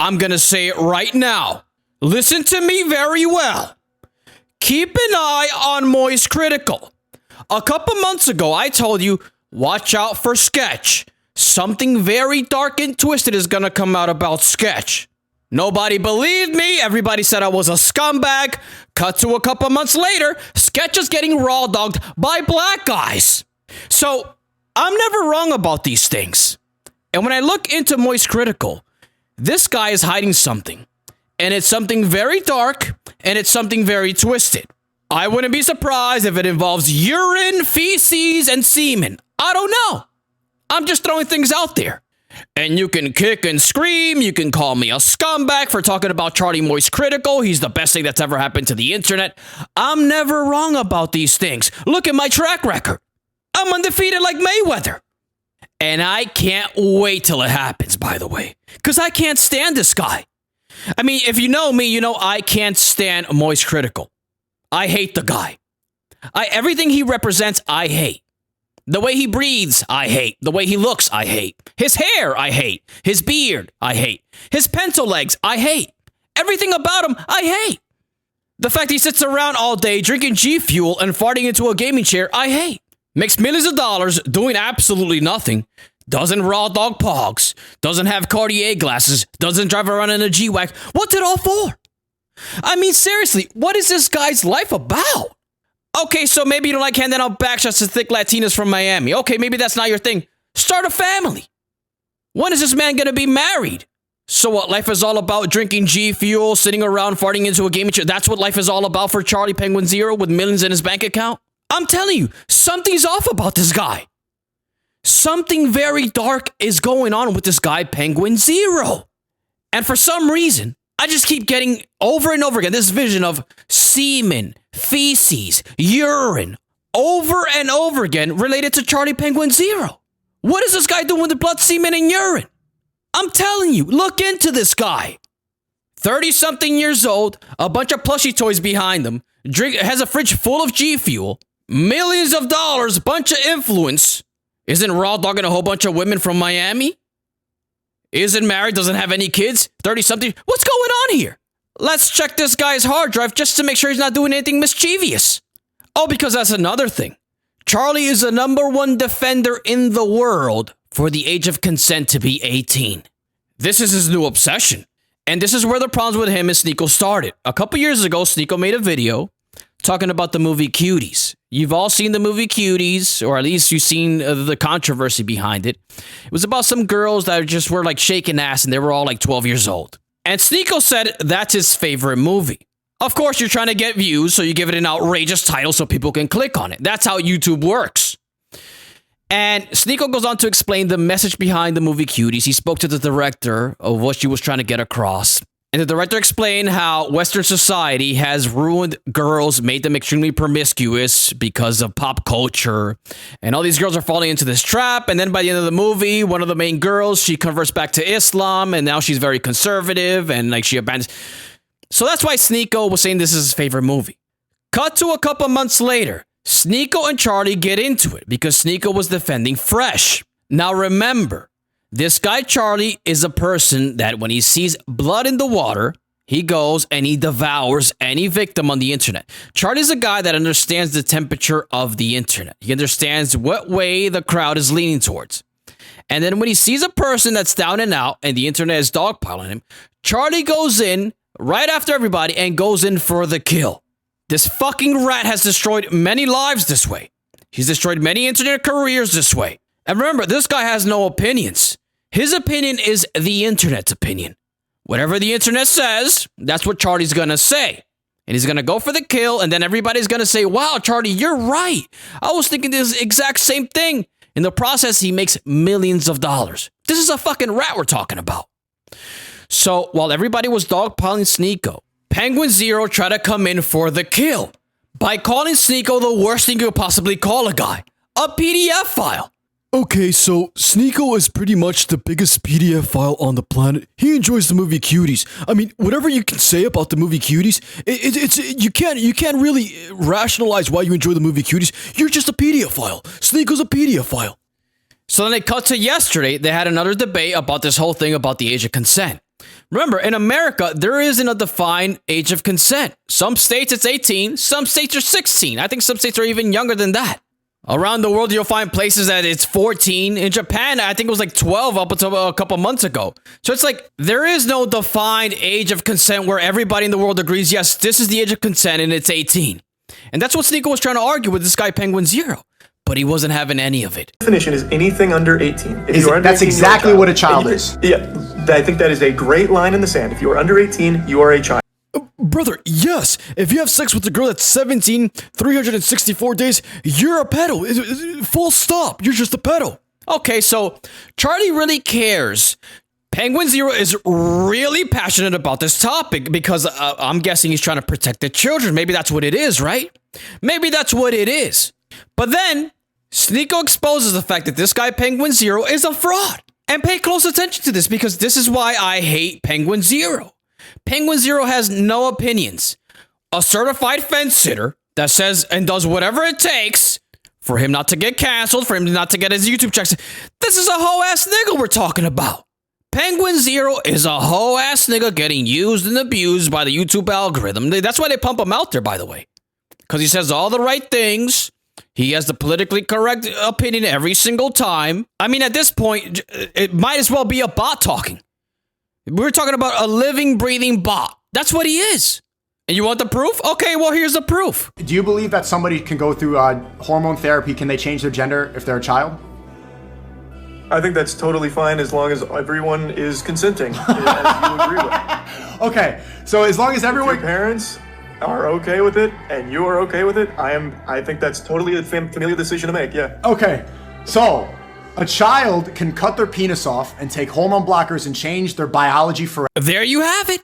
I'm gonna say it right now. Listen to me very well. Keep an eye on MoistCr1TiKaL. A couple months ago, I told you, watch out for Sketch. Something very dark and twisted is gonna come out about Sketch. Nobody believed me. Everybody said I was a scumbag. Cut to a couple months later, Sketch is getting raw dogged by black guys. So, I'm never wrong about these things. And when I look into MoistCr1TiKaL, this guy is hiding something. And it's something very dark, and it's something very twisted. I wouldn't be surprised if it involves urine, feces, and semen. I don't know. I'm just throwing things out there. And you can kick and scream. You can call me a scumbag for talking about Charlie MoistCr1TiKaL. He's the best thing that's ever happened to the internet. I'm never wrong about these things. Look at my track record. I'm undefeated like Mayweather. And I can't wait till it happens, by the way. Because I can't stand this guy. I mean, if you know me, you know I can't stand MoistCr1TiKaL. I hate the guy. Everything he represents, I hate. The way he breathes, I hate. The way he looks, I hate. His hair, I hate. His beard, I hate. His pencil legs, I hate. Everything about him, I hate. The fact he sits around all day drinking G Fuel and farting into a gaming chair, I hate. Makes millions of dollars doing absolutely nothing. Doesn't raw dog pogs. Doesn't have Cartier glasses. Doesn't drive around in a G-Wagon. What's it all for? I mean, seriously, what is this guy's life about? Okay, so maybe you don't like handing out backshots to thick Latinas from Miami. Okay, maybe that's not your thing. Start a family. When is this man going to be married? So what, life is all about drinking G Fuel, sitting around farting into a gaming chair? That's what life is all about for Charlie Penguin Zero with millions in his bank account? I'm telling you, something's off about this guy. Something very dark is going on with this guy, Penguin Zero. And for some reason, I just keep getting over and over again this vision of semen, feces, urine, over and over again related to Charlie Penguin Zero. What is this guy doing with the blood, semen, and urine? I'm telling you, look into this guy. 30-something years old, a bunch of plushie toys behind him, has a fridge full of G Fuel, millions of dollars, bunch of influence. Isn't raw dogging a whole bunch of women from Miami? Isn't married, doesn't have any kids, 30-something. What's going on here? Let's check this guy's hard drive just to make sure he's not doing anything mischievous. Oh, because that's another thing. Charlie is the #1 defender in the world for the age of consent to be 18. This is his new obsession. And this is where the problems with him and Sneako started. A couple years ago, Sneako made a video talking about the movie Cuties. You've all seen the movie Cuties, or at least you've seen the controversy behind it. It was about some girls that just were like shaking ass and they were all like 12 years old. And Sneako said that's his favorite movie. Of course, you're trying to get views, so you give it an outrageous title so people can click on it. That's how YouTube works. And Sneako goes on to explain the message behind the movie Cuties. He spoke to the director of what she was trying to get across. And the director explained how Western society has ruined girls, made them extremely promiscuous because of pop culture. And all these girls are falling into this trap. And then by the end of the movie, one of the main girls, she converts back to Islam. And now she's very conservative and like she abandons. So that's why Sneako was saying this is his favorite movie. Cut to a couple months later, Sneako and Charlie get into it because Sneako was defending Fresh. Now remember, this guy Charlie is a person that when he sees blood in the water, he goes and he devours any victim on the internet. Charlie's a guy that understands the temperature of the internet. He understands what way the crowd is leaning towards. And then when he sees a person that's down and out and the internet is dogpiling him, Charlie goes in right after everybody and goes in for the kill. This fucking rat has destroyed many lives this way. He's destroyed many internet careers this way. And remember, this guy has no opinions. His opinion is the internet's opinion. Whatever the internet says, that's what Charlie's gonna say. And he's gonna go for the kill, and then everybody's gonna say, wow, Charlie, you're right. I was thinking this exact same thing. In the process, he makes millions of dollars. This is a fucking rat we're talking about. So, while everybody was dogpiling Sneako, Penguin Zero tried to come in for the kill by calling Sneako the worst thing you could possibly call a guy. A PDF file. Okay, so Sneako is pretty much the biggest PDF file on the planet. He enjoys the movie Cuties. I mean, whatever you can say about the movie Cuties, you can't really rationalize why you enjoy the movie Cuties. You're just a PDF file. Sneako's a PDF file. So then they cut to yesterday. They had another debate about this whole thing about the age of consent. Remember, in America, there isn't a defined age of consent. Some states it's 18, some states are 16. I think some states are even younger than that. Around the world, you'll find places that it's 14. In Japan, I think it was like 12 up until a couple months ago. So it's like, there is no defined age of consent where everybody in the world agrees, yes, this is the age of consent and it's 18. And that's what Sneako was trying to argue with this guy, Penguin Zero. But he wasn't having any of it. Definition is anything under 18. That's exactly what a child is. Yeah, I think that is a great line in the sand. If you are under 18, you are a child. Brother, yes. If you have sex with a girl that's 17, 364 days, you're a pedo. Full stop. You're just a pedo. Okay, so Charlie really cares. Penguin Zero is really passionate about this topic because I'm guessing he's trying to protect the children. Maybe that's what it is, right? Maybe that's what it is. But then, Sneako exposes the fact that this guy, Penguin Zero, is a fraud. And pay close attention to this because this is why I hate Penguin Zero. Penguin Zero has no opinions. A certified fence sitter that says and does whatever it takes for him not to get canceled, for him not to get his YouTube checks. This is a hoe-ass nigga we're talking about. Penguin Zero is a hoe-ass nigga getting used and abused by the YouTube algorithm. That's why they pump him out there, by the way. Because he says all the right things. He has the politically correct opinion every single time. I mean, at this point, it might as well be a bot talking. We're talking about a living, breathing bot. That's what he is. And you want the proof? Okay, well, here's the proof. Do you believe that somebody can go through hormone therapy? Can they change their gender if they're a child? I think that's totally fine as long as everyone is consenting, as you agree with. Okay, so as long as everyone... If your parents are okay with it and you are okay with it, I think that's totally a familial decision to make, yeah. Okay, so a child can cut their penis off and take hormone blockers and change their biology forever. There you have it.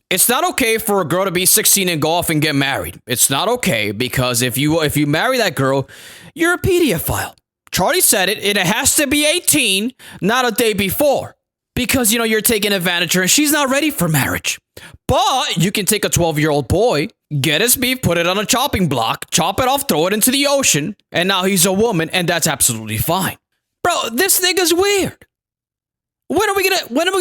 It's not okay for a girl to be 16 and go off and get married. It's not okay because if you marry that girl, you're a pedophile. Charlie said it, and it has to be 18, not a day before. Because, you're taking advantage of her and she's not ready for marriage. But you can take a 12-year-old boy, get his beef, put it on a chopping block, chop it off, throw it into the ocean, and now he's a woman, and that's absolutely fine. Bro, this nigga's weird. When are we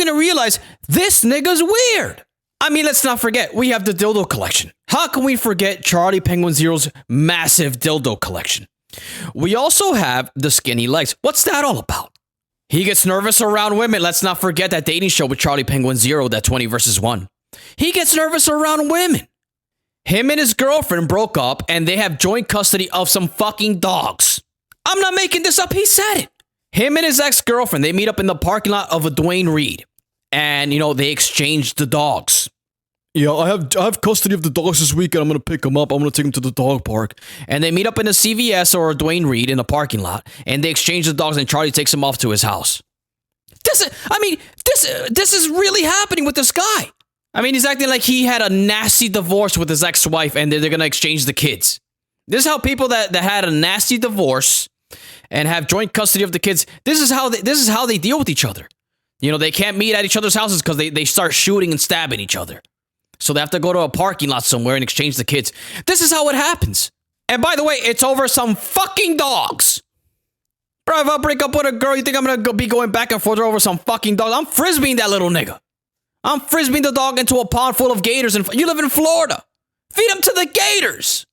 gonna realize this nigga's weird? I mean, let's not forget, we have the dildo collection. How can we forget Charlie Penguin Zero's massive dildo collection? We also have the skinny legs. What's that all about? He gets nervous around women. Let's not forget that dating show with Charlie Penguin Zero, that 20 versus 1. He gets nervous around women. Him and his girlfriend broke up and they have joint custody of some fucking dogs. I'm not making this up. He said it. Him and his ex-girlfriend, they meet up in the parking lot of a Dwayne Reed. And, they exchanged the dogs. Yeah, I have custody of the dogs this week, and I'm gonna pick them up. I'm gonna take them to the dog park. And they meet up in a CVS or a Dwayne Reed in a parking lot, and they exchange the dogs, and Charlie takes them off to his house. This is really happening with this guy. I mean, he's acting like he had a nasty divorce with his ex-wife, and they're gonna exchange the kids. This is how people that had a nasty divorce and have joint custody of the kids. This is how they deal with each other. They can't meet at each other's houses because they start shooting and stabbing each other. So they have to go to a parking lot somewhere and exchange the kids. This is how it happens. And by the way, it's over some fucking dogs. Bro, if I break up with a girl, you think I'm going to be going back and forth over some fucking dogs? I'm frisbeeing that little nigga. I'm frisbeeing the dog into a pond full of gators. And you live in Florida. Feed him to the gators.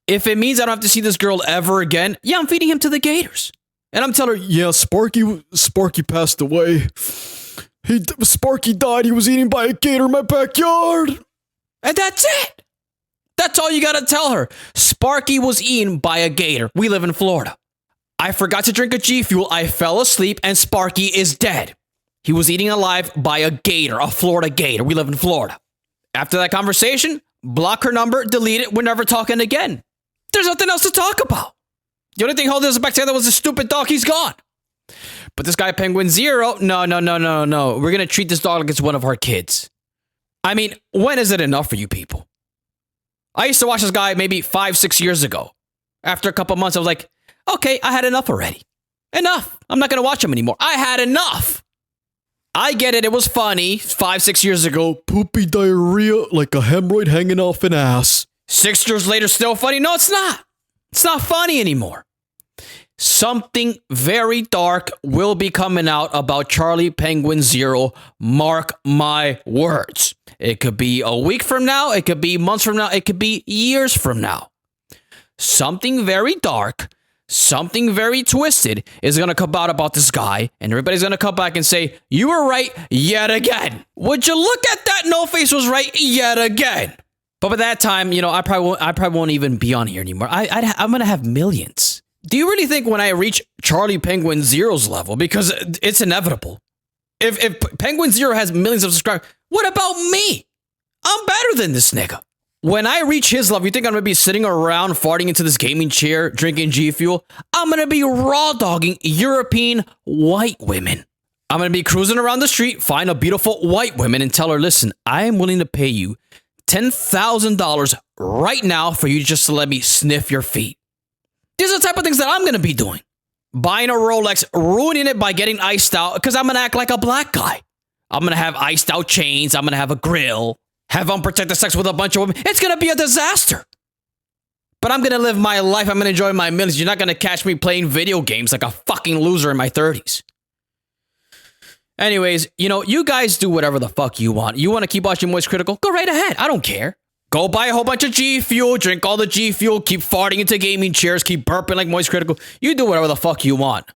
If it means I don't have to see this girl ever again, yeah, I'm feeding him to the gators. And I'm telling her, yeah, Sparky passed away. Sparky died. He was eaten by a gator in my backyard. And that's it. That's all you gotta tell her. Sparky was eaten by a gator. We live in Florida. I forgot to drink a G Fuel. I fell asleep and Sparky is dead. He was eaten alive by a gator, a Florida gator. We live in Florida. After that conversation, block her number, delete it. We're never talking again. There's nothing else to talk about. The only thing holding us back together was a stupid dog. He's gone. But this guy, Penguin Zero, no. We're going to treat this dog like it's one of our kids. I mean, when is it enough for you people? I used to watch this guy maybe 5-6 years ago. After a couple months, I was like, okay, I had enough already. Enough. I'm not going to watch him anymore. I had enough. I get it. It was funny 5-6 years ago. Poopy diarrhea like a hemorrhoid hanging off an ass. 6 years later, still funny? No, it's not. It's not funny anymore. something very dark will be coming out about Charlie Penguin Zero. Mark my words. It could be a week from now. It could be months from now. It could be years from now. Something very dark, something very twisted is going to come out about this guy, and everybody's going to come back and say, you were right yet again. Would you look at that? No Face was right yet again. But by that time, you know, I probably won't even be on here anymore. I'm going to have millions. Do you really think when I reach Charlie Penguin Zero's level, because it's inevitable, if Penguin Zero has millions of subscribers, what about me? I'm better than this nigga. When I reach his level, you think I'm going to be sitting around farting into this gaming chair, drinking G Fuel? I'm going to be raw dogging European white women. I'm going to be cruising around the street, find a beautiful white woman and tell her, listen, I am willing to pay you $10,000 right now for you just to let me sniff your feet. These are the type of things that I'm going to be doing. Buying a Rolex, ruining it by getting iced out because I'm going to act like a black guy. I'm going to have iced out chains. I'm going to have a grill. Have unprotected sex with a bunch of women. It's going to be a disaster. But I'm going to live my life. I'm going to enjoy my millions. You're not going to catch me playing video games like a fucking loser in my 30s. Anyways, you know, you guys do whatever the fuck you want. You want to keep watching Moist Critical? Go right ahead. I don't care. Go buy a whole bunch of G Fuel, drink all the G Fuel, keep farting into gaming chairs, keep burping like Moist Critical. You do whatever the fuck you want.